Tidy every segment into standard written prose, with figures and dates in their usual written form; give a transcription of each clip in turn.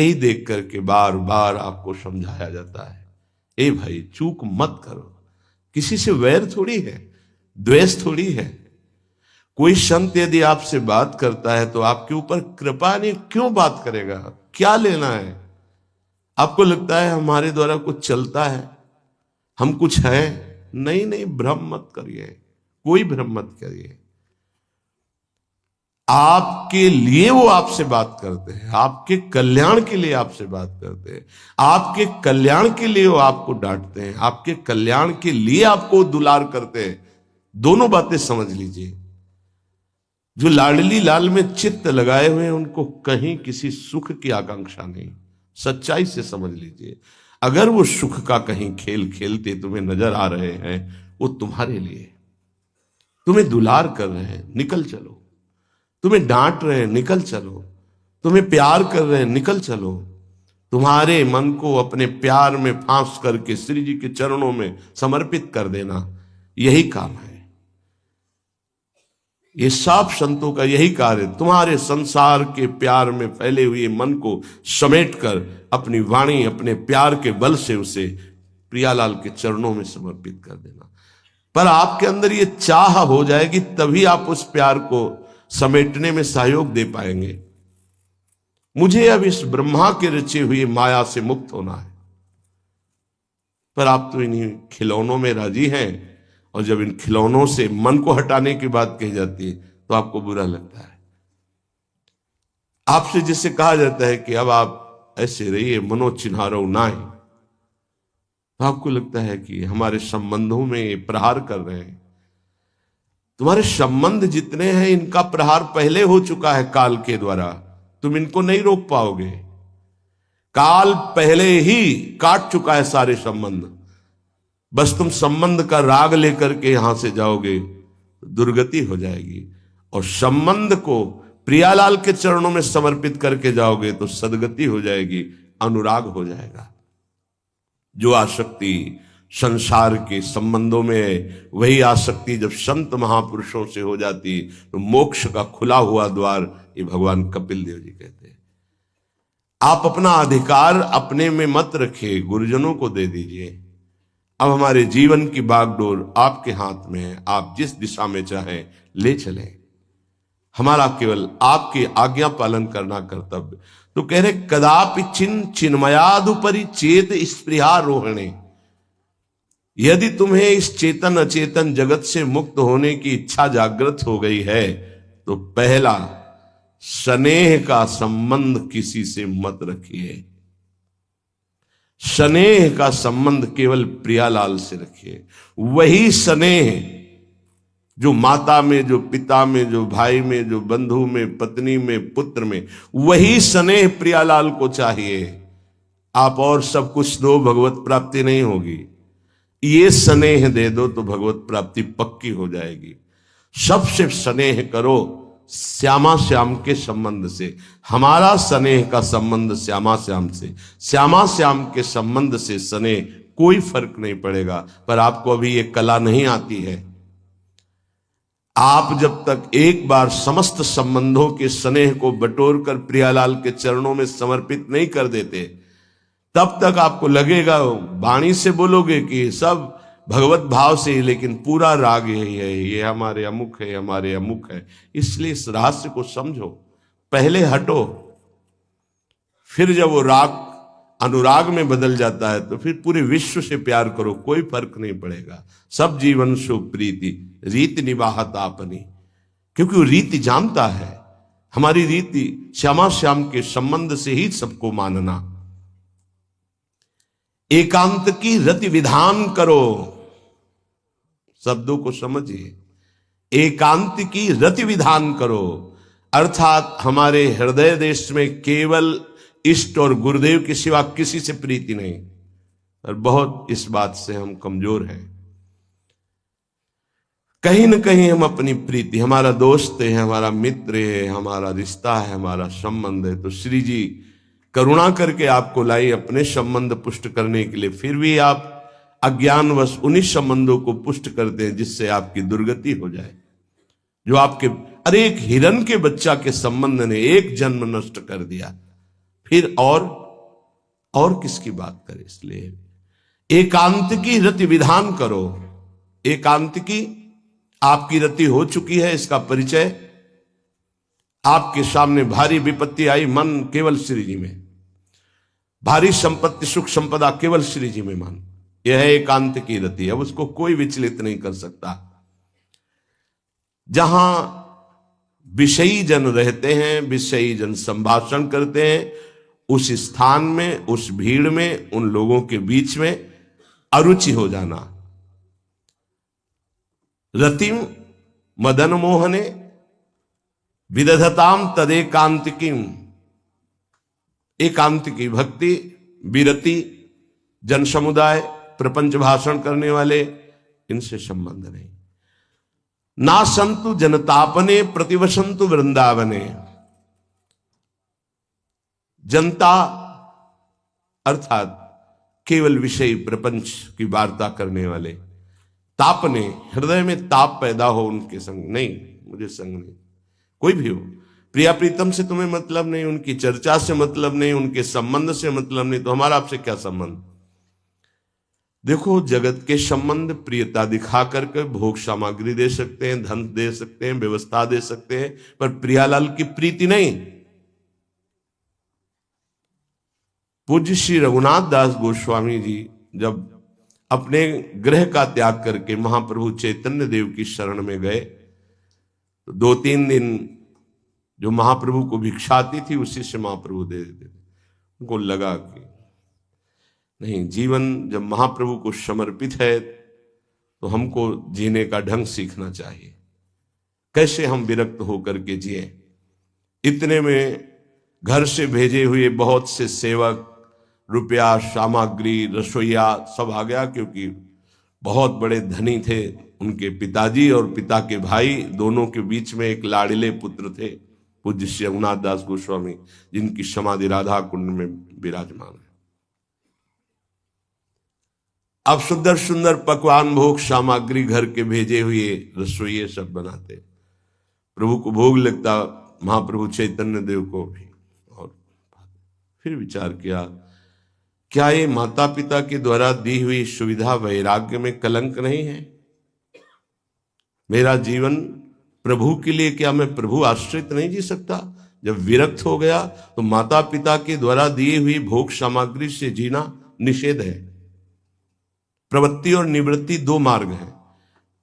यही देख करके बार बार आपको समझाया जाता है, ए भाई चूक मत करो। किसी से वैर थोड़ी है, द्वेष थोड़ी है। कोई संत यदि आपसे बात करता है तो आपके ऊपर कृपा नहीं, क्यों बात करेगा? क्या लेना है? आपको लगता है हमारे द्वारा कुछ चलता है, हम कुछ है? नहीं नहीं, भ्रम मत करिए, कोई भ्रम मत करिए। आपके लिए वो आपसे बात करते हैं, आपके कल्याण के लिए आपसे बात करते हैं, आपके कल्याण के लिए वो आपको डांटते हैं, आपके कल्याण के लिए आपको दुलार करते हैं। दोनों बातें समझ लीजिए। जो लाडली लाल में चित्त लगाए हुए हैं उनको कहीं किसी सुख की आकांक्षा नहीं। सच्चाई से समझ लीजिए। अगर वो सुख का कहीं खेल खेलते तुम्हें नजर आ रहे हैं, वो तुम्हारे लिए, तुम्हें दुलार कर रहे हैं, निकल चलो। तुम्हें डांट रहे हैं, निकल चलो। तुम्हें प्यार कर रहे हैं, निकल चलो। तुम्हारे मन को अपने प्यार में फांस करके श्री जी के चरणों में समर्पित कर देना, यही काम है। ये सब संतों का यही कार्य है। तुम्हारे संसार के प्यार में फैले हुए मन को समेटकर अपनी वाणी, अपने प्यार के बल से उसे प्रियालाल के चरणों में समर्पित कर देना। पर आपके अंदर ये चाह हो जाएगी, तभी आप उस प्यार को समेटने में सहयोग दे पाएंगे। मुझे अब इस ब्रह्मा के रचे हुए माया से मुक्त होना है। पर आप तो इन्हीं खिलौनों में राजी हैं, और जब इन खिलौनों से मन को हटाने की बात कही जाती है तो आपको बुरा लगता है। आपसे जिससे कहा जाता है कि अब आप ऐसे रहिए, मनो चिन्हारो नाय, तो आपको लगता है कि हमारे संबंधों में प्रहार कर रहे हैं। तुम्हारे संबंध जितने हैं इनका प्रहार पहले हो चुका है काल के द्वारा, तुम इनको नहीं रोक पाओगे। काल पहले ही काट चुका है सारे संबंध। बस तुम संबंध का राग लेकर के यहां से जाओगे, दुर्गति हो जाएगी। और संबंध को प्रियालाल के चरणों में समर्पित करके जाओगे तो सदगति हो जाएगी, अनुराग हो जाएगा। जो आसक्ति संसार के संबंधों में है, वही आसक्ति जब संत महापुरुषों से हो जाती तो मोक्ष का खुला हुआ द्वार, ये भगवान कपिल देव जी कहते हैं। आप अपना अधिकार अपने में मत रखिए, गुरुजनों को दे दीजिए। अब हमारे जीवन की बागडोर आपके हाथ में है, आप जिस दिशा में चाहें ले चलें। हमारा केवल आपकी आज्ञा पालन करना कर्तव्य। तो कह रहे कदापि चिन्ह चिन्मयादुपरि चेत स्पृहा रोहिणे। यदि तुम्हें इस चेतन अचेतन जगत से मुक्त होने की इच्छा जागृत हो गई है तो पहला, स्नेह का संबंध किसी से मत रखिए। स्नेह का संबंध केवल प्रियालाल से रखिए। वही स्नेह जो माता में, जो पिता में, जो भाई में, जो बंधु में, पत्नी में, पुत्र में, वही स्नेह प्रियालाल को चाहिए। आप और सब कुछ दो, भगवत प्राप्ति नहीं होगी। ये स्नेह दे दो तो भगवत प्राप्ति पक्की हो जाएगी। सबसे स्नेह करो श्यामा श्याम के संबंध से। हमारा स्नेह का संबंध श्यामा श्याम से, श्यामा श्याम के संबंध से स्नेह कोई फर्क नहीं पड़ेगा। पर आपको अभी ये कला नहीं आती है। आप जब तक एक बार समस्त संबंधों के स्नेह को बटोर कर प्रियालाल के चरणों में समर्पित नहीं कर देते, तब तक आपको लगेगा, वाणी से बोलोगे कि सब भगवत भाव से ही, लेकिन पूरा राग यही है, ये हमारे अमुक है, हमारे अमुक है। इसलिए इस रहस्य को समझो, पहले हटो, फिर जब वो राग अनुराग में बदल जाता है तो फिर पूरे विश्व से प्यार करो, कोई फर्क नहीं पड़ेगा। सब जीवन सो प्रीति रीति निवाहत आपनी, क्योंकि वो रीति जानता है। हमारी रीति श्यामा श्याम के संबंध से ही सबको मानना। एकांत की रति विधान करो, शब्दों को समझिए। एकांत की रति विधान करो, अर्थात हमारे हृदय देश में केवल इष्ट और गुरुदेव के सिवा किसी से प्रीति नहीं। और बहुत इस बात से हम कमजोर हैं। कहीं न कहीं हम अपनी प्रीति, हमारा दोस्त है, हमारा मित्र है, हमारा रिश्ता है, हमारा संबंध है, तो श्री जी करुणा करके आपको लाई अपने संबंध पुष्ट करने के लिए। फिर भी आप अज्ञानवश उन्हीं संबंधों को पुष्ट करते हैं जिससे आपकी दुर्गति हो जाए। जो आपके, अरे एक हिरण के बच्चा के संबंध ने एक जन्म नष्ट कर दिया, फिर और किसकी बात करें? इसलिए एकांत की रति विधान करो। एकांत की आपकी रति हो चुकी है, इसका परिचय आपके सामने भारी विपत्ति आई, मन केवल श्री जी में, भारी संपत्ति सुख संपदा केवल श्री जी में मन, यह है एकांत की रति। अब उसको कोई विचलित नहीं कर सकता। जहां विषयी जन रहते हैं, विषयी जन संभाषण करते हैं, उस स्थान में, उस भीड़ में, उन लोगों के बीच में अरुचि हो जाना। रतिम मदन मोहने विदधताम तदेकांतिकीम। एकांत की भक्ति, विरति, जन समुदाय, प्रपंच भाषण करने वाले, इनसे संबंध नहीं। ना संतु जनतापने प्रतिवसंतु वृंदावने। जनता अर्थात केवल विषय प्रपंच की वार्ता करने वाले, तापने, हृदय में ताप पैदा हो उनके संग नहीं, मुझे संग नहीं। कोई भी हो, प्रिया प्रीतम से तुम्हें मतलब नहीं, उनकी चर्चा से मतलब नहीं, उनके संबंध से मतलब नहीं, तो हमारा आपसे क्या संबंध? देखो, जगत के संबंध प्रियता दिखा करके भोग सामग्री दे सकते हैं, धन दे सकते हैं, व्यवस्था दे सकते हैं, पर प्रियालाल की प्रीति नहीं। पूज्य श्री रघुनाथ दास गोस्वामी जी जब अपने गृह का त्याग करके महाप्रभु चैतन्य देव की शरण में गए, तो 2-3 दिन जो महाप्रभु को भिक्षा आती थी उसी से महाप्रभु दे देते थे। उनको लगा कि नहीं, जीवन जब महाप्रभु को समर्पित है तो हमको जीने का ढंग सीखना चाहिए, कैसे हम विरक्त होकर के जिए। इतने में घर से भेजे हुए बहुत से सेवक, रुपया, सामग्री, रसोईया सब आ गया, क्योंकि बहुत बड़े धनी थे उनके पिताजी, और पिता के भाई दोनों के बीच में एक लाड़िले पुत्र थे, पूज्य श्री रघुनाथ दास गोस्वामी, जिनकी समाधि राधा कुंड में विराजमान है। अब सुंदर सुंदर पकवान, भोग सामग्री घर के भेजे हुए रसोइये सब बनाते, प्रभु को भोग लगता, महाप्रभु चैतन्य देव को भी। और फिर विचार किया, क्या ये माता पिता के द्वारा दी हुई सुविधा वैराग्य में कलंक नहीं है? मेरा जीवन प्रभु के लिए, क्या मैं प्रभु आश्रित नहीं जी सकता? जब विरक्त हो गया तो माता पिता के द्वारा दी हुई भोग सामग्री से जीना निषेध है। प्रवृत्ति और निवृत्ति 2 मार्ग हैं।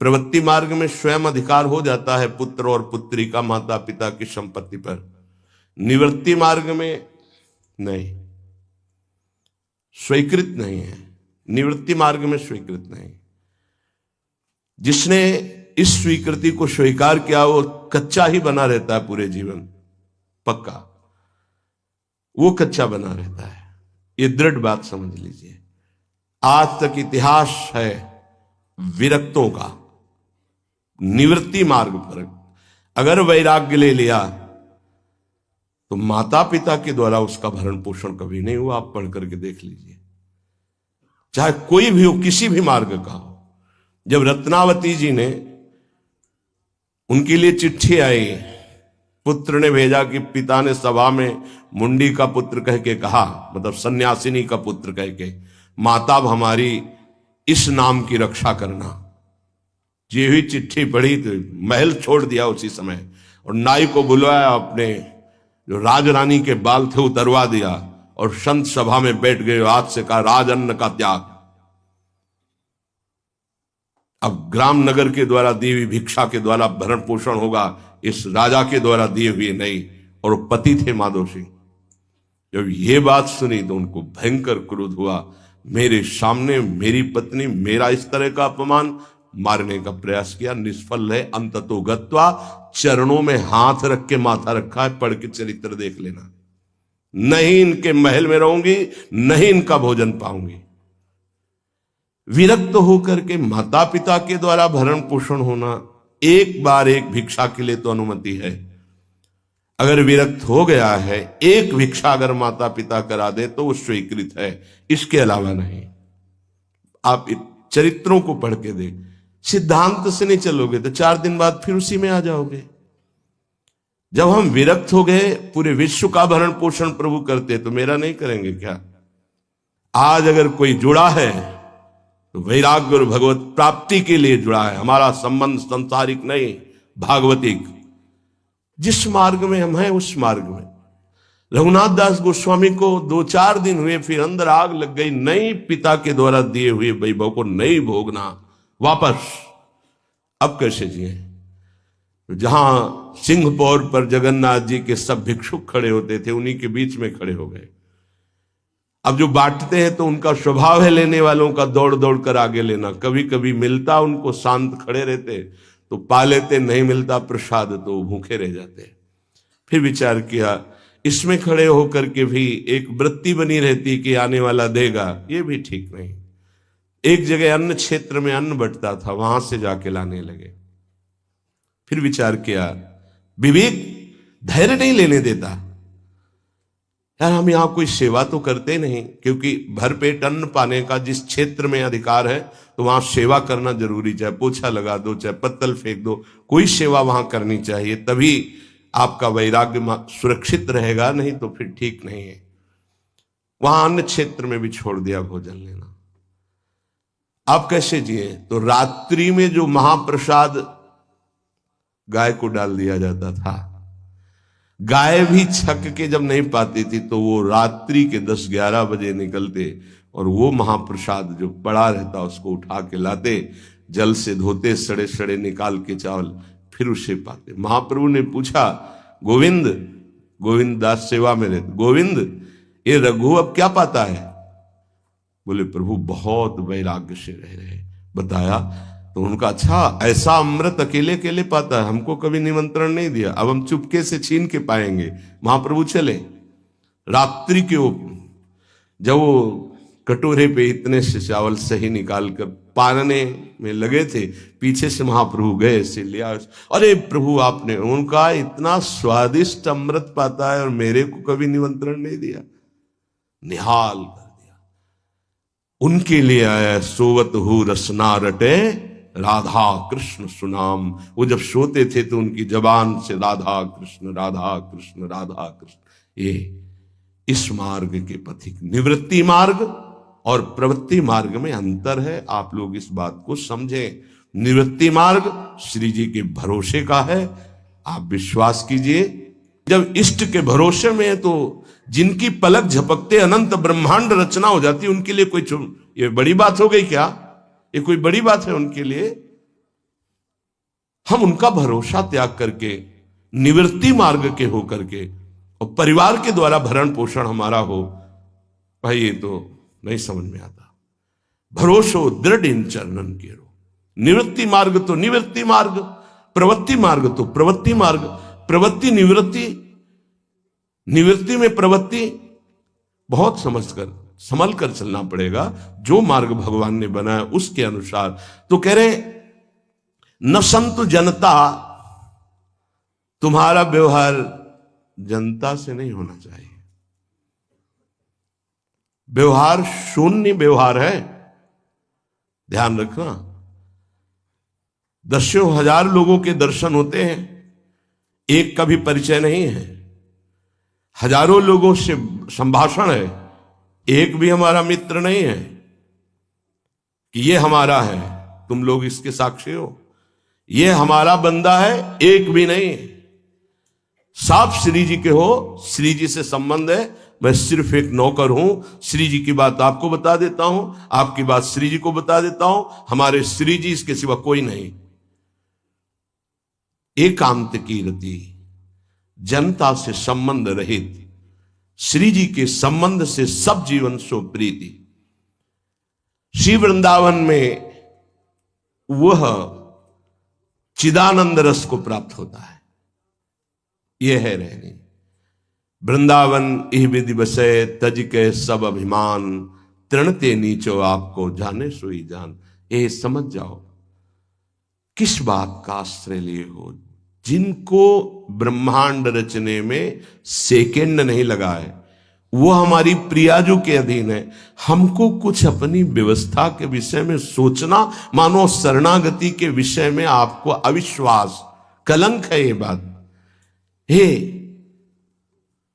प्रवृत्ति मार्ग में स्वयं अधिकार हो जाता है पुत्र और पुत्री का माता पिता की संपत्ति पर, निवृत्ति मार्ग में नहीं, स्वीकृत नहीं है। निवृत्ति मार्ग में स्वीकृत नहीं। जिसने इस स्वीकृति को स्वीकार किया वो कच्चा ही बना रहता है पूरे जीवन, पक्का वो कच्चा बना रहता है। ये दृढ़ बात समझ लीजिए। आज तक इतिहास है विरक्तों का। निवृत्ति मार्ग पर अगर वैराग्य ले लिया तो माता पिता के द्वारा उसका भरण पोषण कभी नहीं हुआ। आप पढ़ करके देख लीजिए, चाहे कोई भी हो, किसी भी मार्ग का हो। जब रत्नावती जी ने, उनके लिए चिट्ठी आई, पुत्र ने भेजा कि पिता ने सभा में मुंडी का पुत्र कह के कहा, मतलब सन्यासिनी का पुत्र कह के, माता अब हमारी इस नाम की रक्षा करना। ये हुई चिट्ठी पढ़ी तो महल छोड़ दिया उसी समय, और नाई को बुलवाया, अपने जो राजरानी के बाल थे उतरवा दिया, और संत सभा में बैठ गए। आज से कहा राजअन्न का त्याग। अब ग्राम नगर के द्वारा दी हुई भिक्षा के द्वारा भरण पोषण होगा, इस राजा के द्वारा दिए हुए नहीं। और पति थे माधव सिंह। जब ये बात सुनी तो उनको भयंकर क्रोध हुआ। मेरे सामने मेरी पत्नी, मेरा इस तरह का अपमान, मारने का प्रयास किया, निष्फल है। अंततो गत्वा, चरणों में हाथ रख के माथा रखा है, पढ़ के चरित्र देख लेना। नहीं इनके महल में रहूंगी, नहीं इनका भोजन पाऊंगी। विरक्त होकर के माता पिता के द्वारा भरण पोषण होना, एक बार एक भिक्षा के लिए तो अनुमति है। अगर विरक्त हो गया है, एक भिक्षा अगर माता पिता करा दे तो वो स्वीकृत है, इसके अलावा नहीं। आप चरित्रों को पढ़ के देख, सिद्धांत से नहीं चलोगे तो 4 दिन बाद फिर उसी में आ जाओगे। जब हम विरक्त हो गए, पूरे विश्व का भरण पोषण प्रभु करते, तो मेरा नहीं करेंगे क्या? आज अगर कोई जुड़ा है तो वैराग्य और भगवत प्राप्ति के लिए जुड़ा है। हमारा संबंध संसारिक नहीं, भागवतिक। जिस मार्ग में हम हैं उस मार्ग में। रघुनाथ दास गोस्वामी को 2-4 दिन हुए, फिर अंदर आग लग गई। नहीं, पिता के द्वारा दिए हुए वैभव को नहीं भोगना, वापस। अब कैसे जिए? जहां सिंहपौर पर जगन्नाथ जी के सब भिक्षुक खड़े होते थे, उन्हीं के बीच में खड़े हो गए। अब जो बांटते हैं तो उनका स्वभाव है लेने वालों का दौड़ दौड़ कर आगे लेना। कभी कभी मिलता, उनको शांत खड़े रहते तो पा लेते, नहीं मिलता प्रसाद तो भूखे रह जाते। फिर विचार किया, इसमें खड़े होकर के भी एक वृत्ति बनी रहती कि आने वाला देगा, ये भी ठीक नहीं। एक जगह अन्न क्षेत्र में अन्न बंटता था, वहां से जाके लाने लगे। फिर विचार किया, विवेक धैर्य नहीं लेने देता। यार हम यहां कोई सेवा तो करते नहीं, क्योंकि भरपेट अन्न पाने का जिस क्षेत्र में अधिकार है तो वहां सेवा करना जरूरी। चाहे पोछा लगा दो, चाहे पत्तल फेंक दो, कोई सेवा वहां करनी चाहिए, तभी आपका वैराग्य सुरक्षित रहेगा, नहीं तो फिर ठीक नहीं है। वहां अन्य क्षेत्र में भी छोड़ दिया भोजन लेना। आप कैसे जिए? तो रात्रि में जो महाप्रसाद गाय को डाल दिया जाता था, गाय भी छक के जब नहीं पाती थी तो वो रात्रि के 10-11 बजे निकलते और वो महाप्रसाद जो पड़ा रहता उसको उठा के लाते, जल से धोते, सड़े सड़े निकाल के चावल, फिर उसे पाते। महाप्रभु ने पूछा, गोविंद, गोविंद दास सेवा में रहते, गोविंद ये रघु अब क्या पाता है? बोले प्रभु बहुत वैराग्य से रह रहे। बताया तो उनका, अच्छा ऐसा अमृत अकेले अकेले पाता है, हमको कभी निमंत्रण नहीं दिया, अब हम चुपके से छीन के पाएंगे। महाप्रभु चले रात्रि के जब वो कटोरे पे इतने से चावल सही निकाल कर पानने में लगे थे, पीछे से महाप्रभु गए, से लिया। अरे प्रभु आपने, उनका इतना स्वादिष्ट अमृत पाता है और मेरे को कभी निमंत्रण नहीं दिया, निहाल कर दिया। उनके लिए आया, सोवत हु रसना रटे राधा कृष्ण सुनाम। वो जब सोते थे तो उनकी जबान से राधा कृष्ण राधा कृष्ण राधा कृष्ण। ये इस मार्ग के पथिक। निवृत्ति मार्ग और प्रवृत्ति मार्ग में अंतर है, आप लोग इस बात को समझें। निवृत्ति मार्ग श्री जी के भरोसे का है, आप विश्वास कीजिए। जब इष्ट के भरोसे में है तो जिनकी पलक झपकते अनंत ब्रह्मांड रचना हो जाती, उनके लिए कोई ये बड़ी बात हो गई क्या? ये कोई बड़ी बात है उनके लिए? हम उनका भरोसा त्याग करके निवृत्ति मार्ग के हो करके और परिवार के द्वारा भरण पोषण हमारा हो, भाई ये तो नहीं समझ में आता। भरोसो दृढ़ इन चरणन के रो। निवृत्ति मार्ग तो निवृत्ति मार्ग, प्रवृत्ति मार्ग तो प्रवृत्ति मार्ग। प्रवृत्ति निवृत्ति, निवृत्ति में प्रवृत्ति, बहुत समझकर संभल कर चलना पड़ेगा। जो मार्ग भगवान ने बनाया उसके अनुसार। तो कह रहे न संतु जनता, तुम्हारा व्यवहार जनता से नहीं होना चाहिए। व्यवहार शून्य व्यवहार है, ध्यान रखना। दसियों हजार लोगों के दर्शन होते हैं, एक का भी परिचय नहीं है। हजारों लोगों से संभाषण है, एक भी हमारा मित्र नहीं है कि ये हमारा है, तुम लोग इसके साक्षी हो। ये हमारा बंदा है, एक भी नहीं। साफ श्री जी के हो, श्री जी से संबंध है। मैं सिर्फ एक नौकर हूं, श्री जी की बात आपको बता देता हूं, आपकी बात श्री जी को बता देता हूं। हमारे श्री जी, इसके सिवा कोई नहीं। एकांत की रति, जनता से संबंध रहित, श्री जी के संबंध से सब जीवन सो प्रीति। श्री वृंदावन में वह चिदानंद रस को प्राप्त होता है। यह है रहनी। वृंदावन इह विधि बसे, तज के सब अभिमान, तृणते नीचो आपको जाने सोई जान। ये समझ जाओ किस बात का आश्रय लिए हो। जिनको ब्रह्मांड रचने में सेकेंड नहीं लगा है, वो हमारी प्रियाजू के अधीन है। हमको कुछ अपनी व्यवस्था के विषय में सोचना, मानो शरणागति के विषय में आपको अविश्वास, कलंक है ये बात। हे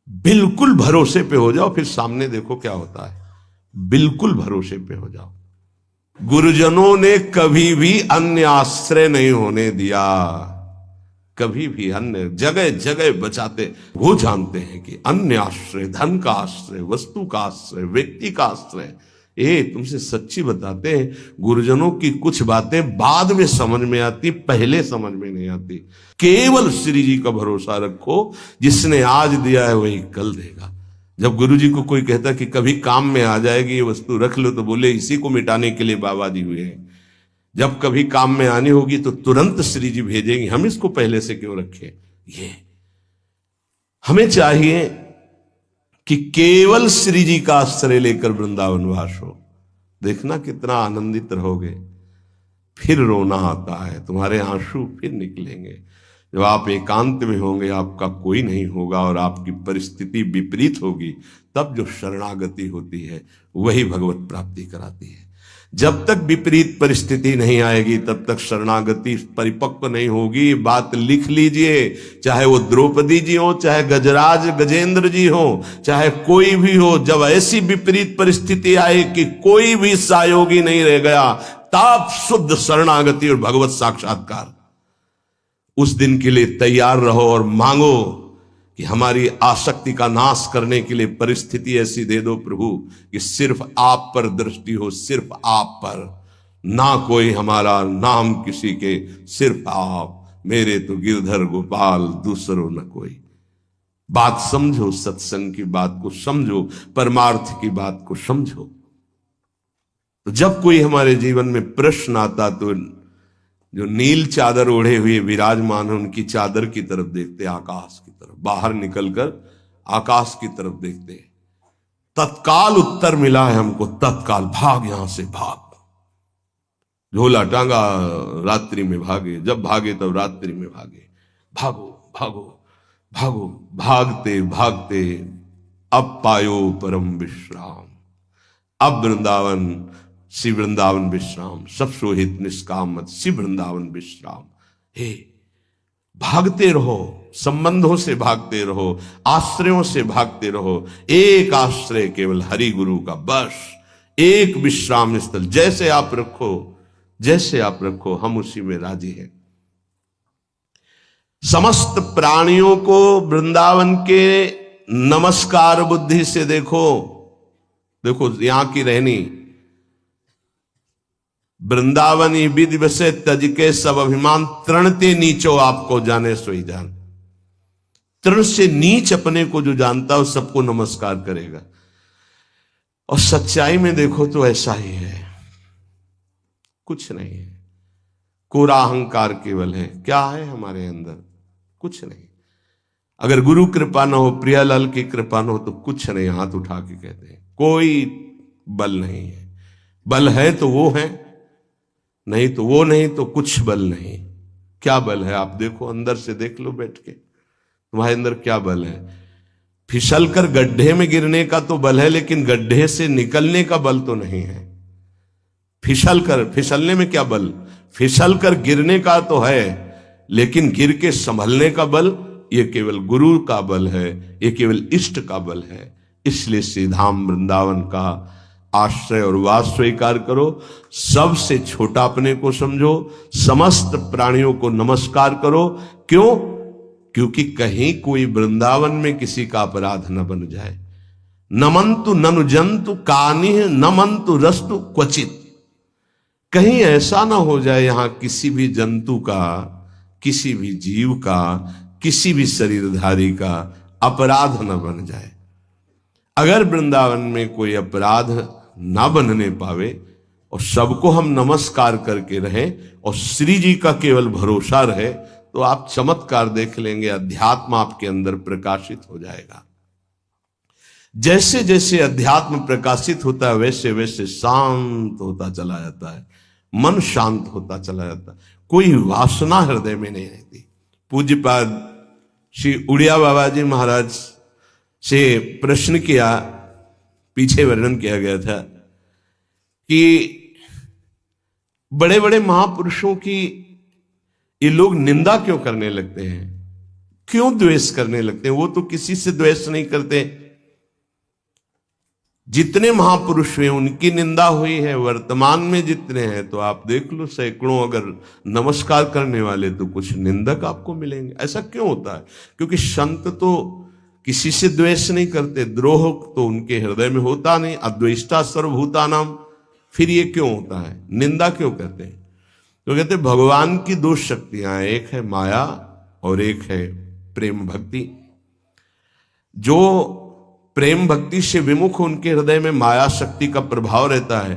बिल्कुल भरोसे पे हो जाओ, फिर सामने देखो क्या होता है। बिल्कुल भरोसे पे हो जाओ। गुरुजनों ने कभी भी अन्य आश्रय नहीं होने दिया, कभी भी अन्य जगह जगह बचाते। वो जानते हैं कि अन्य आश्रय, धन का आश्रय, वस्तु का आश्रय, व्यक्ति का आश्रय, ये तुमसे सच्ची बताते हैं, गुरुजनों की कुछ बातें बाद में समझ में आती, पहले समझ में नहीं आती। केवल श्री जी का भरोसा रखो, जिसने आज दिया है वही कल देगा। जब गुरु जी को कोई कहता कि कभी काम में आ जाएगी ये वस्तु, रख लो, तो बोले इसी को मिटाने के लिए बाबा जी हुए हैं। जब कभी काम में आनी होगी तो तुरंत श्री जी भेजेंगे, हम इसको पहले से क्यों रखें। ये हमें चाहिए कि केवल श्री जी का आश्रय लेकर वृंदावन वास हो। देखना कितना आनंदित रहोगे। फिर रोना आता है, तुम्हारे आंसू फिर निकलेंगे। जब आप एकांत में होंगे, आपका कोई नहीं होगा और आपकी परिस्थिति विपरीत होगी, तब जो शरणागति होती है वही भगवत प्राप्ति कराती है। जब तक विपरीत परिस्थिति नहीं आएगी तब तक शरणागति परिपक्व नहीं होगी। बात लिख लीजिए, चाहे वो द्रौपदी जी हो, चाहे गजराज गजेंद्र जी हो, चाहे कोई भी हो, जब ऐसी विपरीत परिस्थिति आए कि कोई भी सहयोगी नहीं रह गया, तब शुद्ध शरणागति और भगवत साक्षात्कार। उस दिन के लिए तैयार रहो और मांगो कि हमारी आसक्ति का नाश करने के लिए परिस्थिति ऐसी दे दो प्रभु कि सिर्फ आप पर दृष्टि हो, सिर्फ आप पर, ना कोई हमारा, नाम किसी के, सिर्फ आप। मेरे तो गिरधर गोपाल, दूसरों न कोई। बात समझो, सत्संग की बात को समझो, परमार्थ की बात को समझो। तो जब कोई हमारे जीवन में प्रश्न आता तो जो नील चादर ओढ़े हुए विराजमान है उनकी चादर की तरफ देखते, आकाश की तरफ, बाहर निकलकर आकाश की तरफ देखते। तत्काल उत्तर मिला है हमको, तत्काल भाग, यहां से भाग। झोला टांगा, रात्रि में भागे, जब भागे तब रात्रि में भागे। भागो भागो भागो, भागते भागते अब पायो परम विश्राम। अब वृंदावन, श्री वृंदावन विश्राम, सब शोहित निष्काम मत, श्री वृंदावन विश्राम। हे भागते रहो, संबंधों से भागते रहो, आश्रयों से भागते रहो। एक आश्रय केवल हरि गुरु का, बस एक विश्राम स्थल। जैसे आप रखो, जैसे आप रखो, हम उसी में राजी हैं। समस्त प्राणियों को वृंदावन के नमस्कार बुद्धि से देखो। देखो यहां की रहनी, वृंदावनी विधि बसे तज के सब अभिमान, तृणते नीचो आपको जाने सोई जान। तृण से नीच अपने को जो जानता है सबको नमस्कार करेगा। और सच्चाई में देखो तो ऐसा ही है, कुछ नहीं है। कोरा अहंकार केवल है। क्या है हमारे अंदर? कुछ नहीं। अगर गुरु कृपा न हो, प्रियालाल की कृपा न हो तो कुछ नहीं। हाथ उठा के कहते हैं कोई बल नहीं है। बल है तो वो है, नहीं तो वो नहीं, तो कुछ बल नहीं। क्या बल है? आप देखो, अंदर से देख लो बैठ के, तुम्हारे अंदर क्या बल है। फिसल कर गड्ढे में गिरने का तो बल है, लेकिन गड्ढे से निकलने का बल तो नहीं है। फिसलने में क्या बल? फिसल कर गिरने का तो है, लेकिन गिर के संभलने का बल, ये केवल गुरु का बल है, ये केवल इष्ट का बल है। इसलिए श्री धाम वृंदावन का आश्रय और वास स्वीकार करो। सबसे छोटा अपने को समझो, समस्त प्राणियों को नमस्कार करो। क्यों? क्योंकि कहीं कोई वृंदावन में किसी का अपराध न बन जाए। नमंतु ननु जंतु कानिह नमंतु रस्तु क्वचित। कहीं ऐसा ना हो जाए यहां किसी भी जंतु का, किसी भी जीव का, किसी भी शरीरधारी का अपराध न बन जाए। अगर वृंदावन में कोई अपराध ना बनने पावे और सबको हम नमस्कार करके रहें और श्री जी का केवल भरोसा रहे, तो आप चमत्कार देख लेंगे। अध्यात्म आपके अंदर प्रकाशित हो जाएगा। जैसे जैसे अध्यात्म प्रकाशित होता है वैसे वैसे शांत होता चला जाता है, मन शांत होता चला जाता है, कोई वासना हृदय में नहीं रहती। पूज्यपाद श्री उड़िया बाबा जी महाराज से प्रश्न किया, पीछे वर्णन किया गया था कि बड़े बड़े महापुरुषों की ये लोग निंदा क्यों करने लगते हैं, क्यों द्वेष करने लगते हैं? वो तो किसी से द्वेष नहीं करते। जितने महापुरुष हुए उनकी निंदा हुई है, वर्तमान में जितने हैं तो आप देख लो सैकड़ों अगर नमस्कार करने वाले तो कुछ निंदक आपको मिलेंगे। ऐसा क्यों होता है? क्योंकि संत तो किसी से द्वेष नहीं करते, द्रोह तो उनके हृदय में होता नहीं। अद्वेष्टा सर्वभूतानाम, फिर ये क्यों होता है? निंदा क्यों करते हैं? तो कहते हैं भगवान की दो शक्तियां, एक है माया और एक है प्रेम भक्ति। जो प्रेम भक्ति से विमुख उनके हृदय में माया शक्ति का प्रभाव रहता है।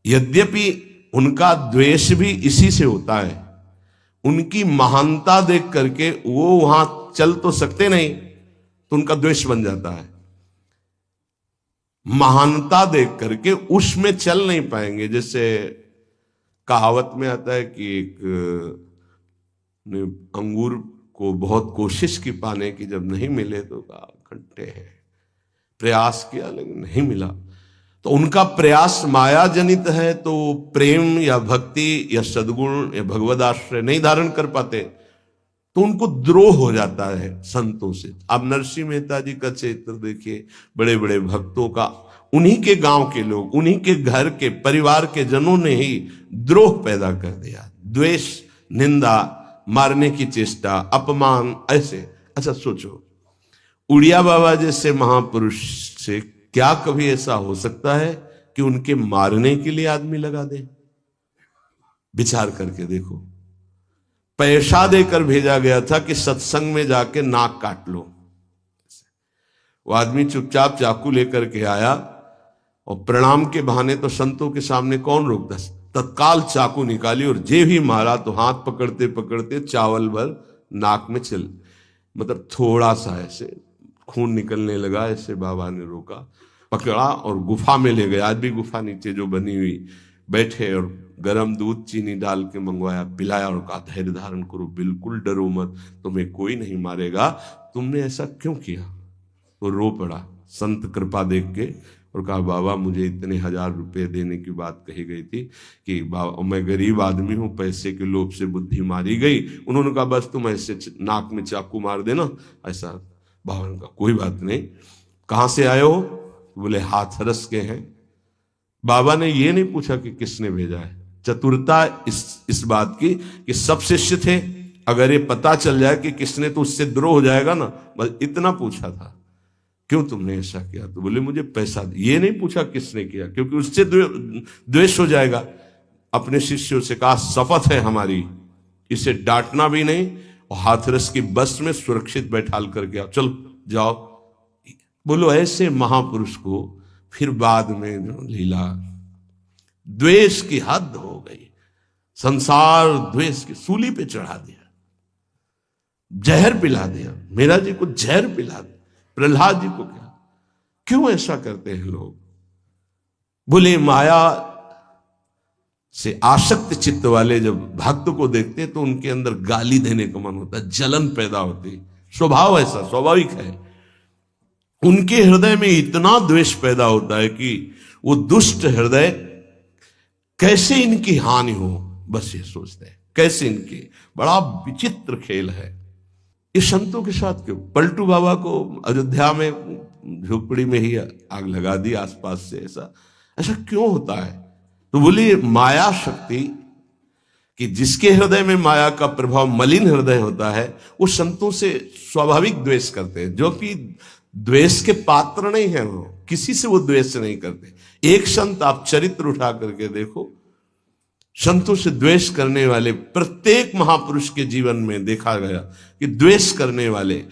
यद्यपि उनका द्वेष भी इसी से होता है। उनकी महानता देख करके वो वहां चल तो सकते नहीं, तो उनका द्वेष बन जाता है। महानता देख करके उसमें चल नहीं पाएंगे। जैसे कहावत में आता है कि एक अंगूर को बहुत कोशिश की पाने की, जब नहीं मिले तो कहा खट्टे हैं, प्रयास किया लेकिन नहीं मिला। तो उनका प्रयास माया जनित है, तो प्रेम या भक्ति या सद्गुण या भगवद आश्रय नहीं धारण कर पाते, तो उनको द्रोह हो जाता है संतों से। आप नरसिंह मेहता जी का चरित्र देखिए, बड़े बड़े भक्तों का उन्हीं के गांव के लोग, उन्हीं के घर के परिवार के जनों ने ही द्रोह पैदा कर दिया। द्वेष, निंदा, मारने की चेष्टा, अपमान, ऐसे। अच्छा सोचो, उड़िया बाबा जैसे महापुरुष से क्या कभी ऐसा हो सकता है कि उनके मारने के लिए आदमी लगा दे? विचार करके देखो। पैसा देकर भेजा गया था कि सत्संग में जाके नाक काट लो। वो आदमी चुपचाप चाकू लेकर के आया और प्रणाम के बहाने तो संतों के सामने कौन रोकता? तत्काल चाकू निकाली और जे भी मारा तो हाथ पकड़ते पकड़ते चावल भर नाक में चल, मतलब थोड़ा सा ऐसे खून निकलने लगा। ऐसे बाबा ने रोका, पकड़ा और गुफा में ले गए। आज भी गुफा नीचे जो बनी हुई, बैठे और गरम दूध चीनी डाल के मंगवाया, पिलाया और कहा धैर्य धारण करो, बिल्कुल डरो मत, तुम्हें कोई नहीं मारेगा, तुमने ऐसा क्यों किया? तो रो पड़ा संत कृपा देख के और कहा बाबा मुझे इतने 1000 रुपए देने की बात कही गई थी कि बाबा मैं गरीब आदमी हूं, पैसे के लोभ से बुद्धि मारी गई। उन्होंने कहा बस तुम ऐसे नाक में चाकू मार देना। ऐसा बाबा ने कहा कोई बात नहीं। कहां से आए हो? बोले हाथरस के हैं। बाबा ने ये नहीं पूछा कि किसने भेजा है। चतुरता इस बात की कि सब शिष्य थे, अगर ये पता चल जाए कि किसने तो उससे द्रोह हो जाएगा ना, बस इतना पूछा था क्यों तुमने ऐसा किया? तो बोले मुझे पैसा दे। ये नहीं पूछा किसने किया, क्योंकि उससे द्वेष हो जाएगा। अपने शिष्यों से कहा शपथ है हमारी, इसे डांटना भी नहीं और हाथरस की बस में सुरक्षित बैठाल करके आओ, चल जाओ। बोलो ऐसे महापुरुष को फिर बाद में जो लीला, द्वेष की हद हो गई, संसार द्वेष की सूली पे चढ़ा दिया, जहर पिला दिया। मीरा जी को जहर पिला दिया, प्रहलाद जी को क्या? क्यों ऐसा करते हैं लोग? बोले माया से आसक्त चित्त वाले जब भक्त को देखते तो उनके अंदर गाली देने का मन होता है, जलन पैदा होती। स्वभाव ऐसा स्वाभाविक है। उनके हृदय में इतना द्वेष पैदा होता है कि वो दुष्ट हृदय कैसे इनकी हानि हो, बस ये सोचते हैं कैसे इनकी। बड़ा विचित्र खेल है इस संतों के साथ। क्यों? पलटू बाबा को अयोध्या में झोपड़ी में ही आग लगा दी आसपास से। ऐसा क्यों होता है? तो बोलिए माया शक्ति कि जिसके हृदय में माया का प्रभाव, मलिन हृदय होता है, वो संतों से स्वाभाविक द्वेष करते हैं, जो कि द्वेष के पात्र नहीं है। वो किसी से वो द्वेष नहीं करते। एक संत आप चरित्र उठा करके देखो, संतों से द्वेष करने वाले प्रत्येक महापुरुष के जीवन में देखा गया कि द्वेष करने वाले,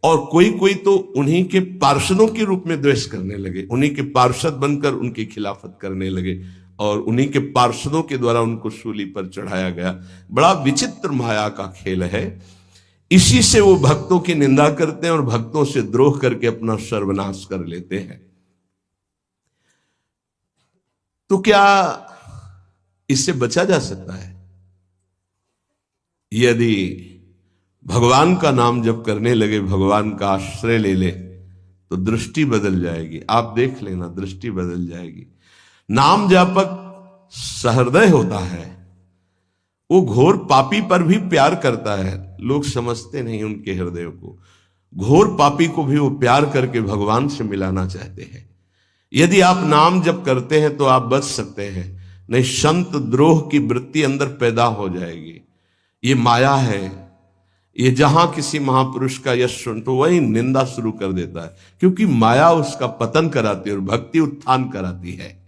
और कोई कोई तो उन्हीं के पार्षदों के रूप में द्वेष करने लगे, उन्हीं के पार्षद बनकर उनकी खिलाफत करने लगे और उन्हीं के पार्षदों के द्वारा उनको सूली पर चढ़ाया गया। बड़ा विचित्र माया का खेल है। इसी से वो भक्तों की निंदा करते हैं और भक्तों से द्रोह करके अपना सर्वनाश कर लेते हैं। तो क्या इससे बचा जा सकता है? यदि भगवान का नाम जप करने लगे, भगवान का आश्रय ले ले, तो दृष्टि बदल जाएगी। आप देख लेना, दृष्टि बदल जाएगी। नाम जापक सहृदय होता है, वो घोर पापी पर भी प्यार करता है। लोग समझते नहीं उनके हृदय को। घोर पापी को भी वो प्यार करके भगवान से मिलाना चाहते हैं। यदि आप नाम जप करते हैं तो आप बच सकते हैं, नहीं संत द्रोह की वृत्ति अंदर पैदा हो जाएगी। ये माया है। ये जहां किसी महापुरुष का यश सुन तो वही निंदा शुरू कर देता है, क्योंकि माया उसका पतन कराती है और भक्ति उत्थान कराती है।